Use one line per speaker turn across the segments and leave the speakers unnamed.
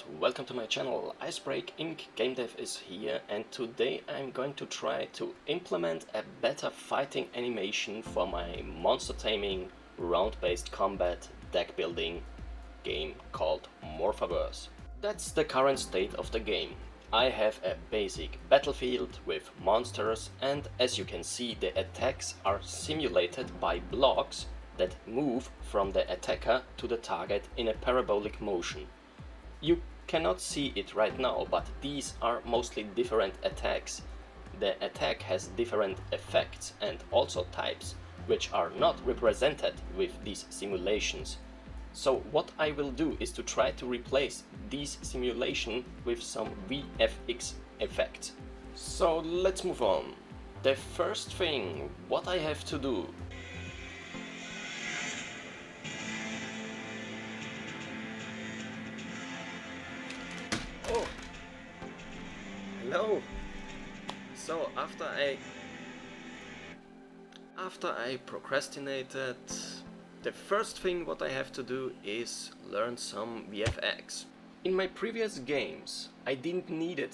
and welcome to my channel. Icebreak Inc. Game Dev is here, and today I'm going to try to implement a better fighting animation for my monster taming, round-based combat deck building game called Morphaverse. That's the current state of the game. I have a basic battlefield with monsters, and as you can see, the attacks are simulated by blocks that move from the attacker to the target in a parabolic motion. You cannot see it right now, but these are mostly different attacks. The attack has different effects and also types, which are not represented with these simulations. So what I will do is to try to replace these simulation with some VFX effects. So let's move on. The first thing what I have to do . Oh, hello. So after I procrastinated, the first thing what I have to do is learn some VFX. In my previous games, I didn't need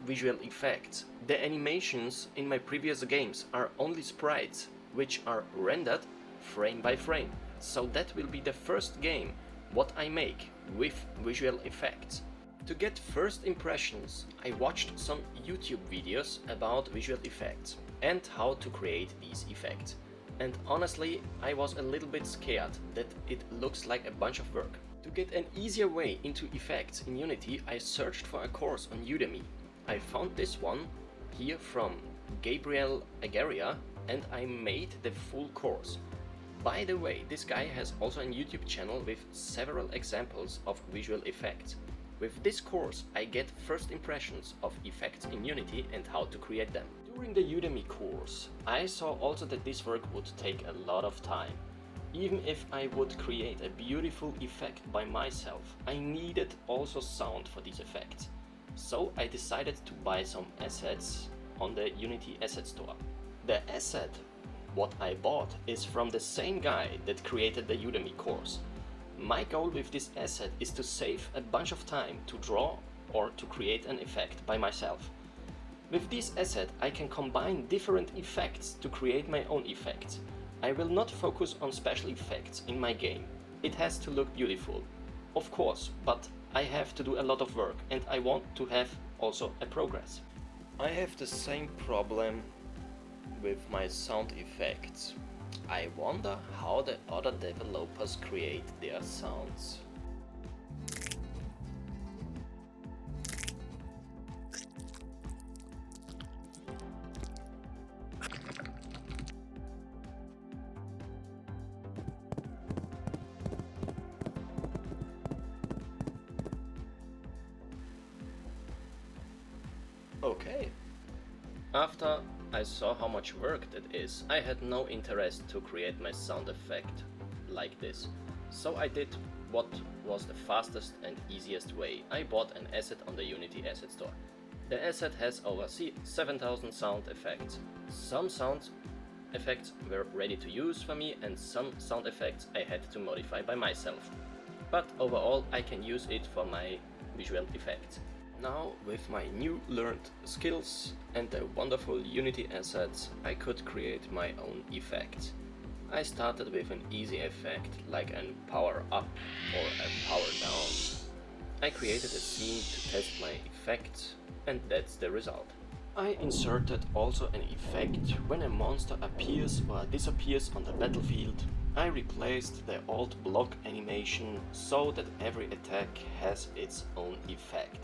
visual effects. The animations in my previous games are only sprites, which are rendered frame by frame. So that will be the first game what I make with visual effects. To get first impressions, I watched some YouTube videos about visual effects and how to create these effects. And honestly, I was a little bit scared that it looks like a bunch of work. To get an easier way into effects in Unity, I searched for a course on Udemy. I found this one here from Gabriel Agaria, and I made the full course. By the way, this guy has also a YouTube channel with several examples of visual effects. With this course, I get first impressions of effects in Unity and how to create them. During the Udemy course, I saw also that this work would take a lot of time. Even if I would create a beautiful effect by myself, I needed also sound for these effects. So I decided to buy some assets on the Unity asset store. The asset what I bought is from the same guy that created the Udemy course. My goal with this asset is to save a bunch of time to draw or to create an effect by myself. With this asset I can combine different effects to create my own effects. I will not focus on special effects in my game. It has to look beautiful, of course, but I have to do a lot of work and I want to have also a progress. I have the same problem with my sound effects. I wonder how the other developers create their sounds. Okay. After I saw how much work that is, I had no interest to create my sound effect like this. So I did what was the fastest and easiest way. I bought an asset on the Unity asset store. The asset has over 7,000 sound effects. Some sound effects were ready to use for me and some sound effects I had to modify by myself. But overall I can use it for my visual effects. Now, with my new learned skills and the wonderful Unity assets, I could create my own effects. I started with an easy effect like a power up or a power down. I created a scene to test my effect, and that's the result. I inserted also an effect when a monster appears or disappears on the battlefield. I replaced the old block animation so that every attack has its own effect.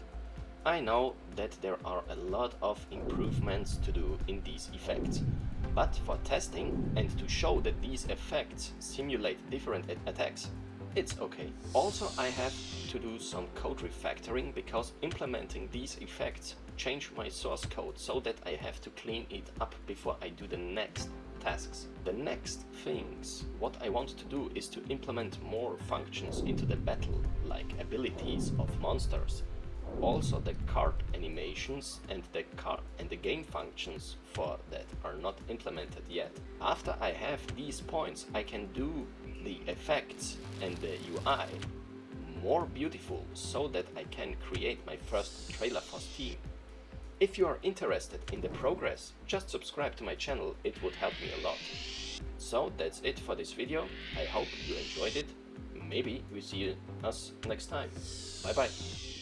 I know that there are a lot of improvements to do in these effects, but for testing and to show that these effects simulate different attacks, it's okay. Also, I have to do some code refactoring because implementing these effects change my source code so that I have to clean it up before I do the next tasks. The next things what I want to do is to implement more functions into the battle, like abilities of monsters. Also the card animations and the game functions for that are not implemented yet. After I have these points, I can do the effects and the UI more beautiful so that I can create my first trailer for Steam. If you are interested in the progress, just subscribe to my channel, it would help me a lot. So that's it for this video, I hope you enjoyed it. Maybe we see us next time. Bye bye.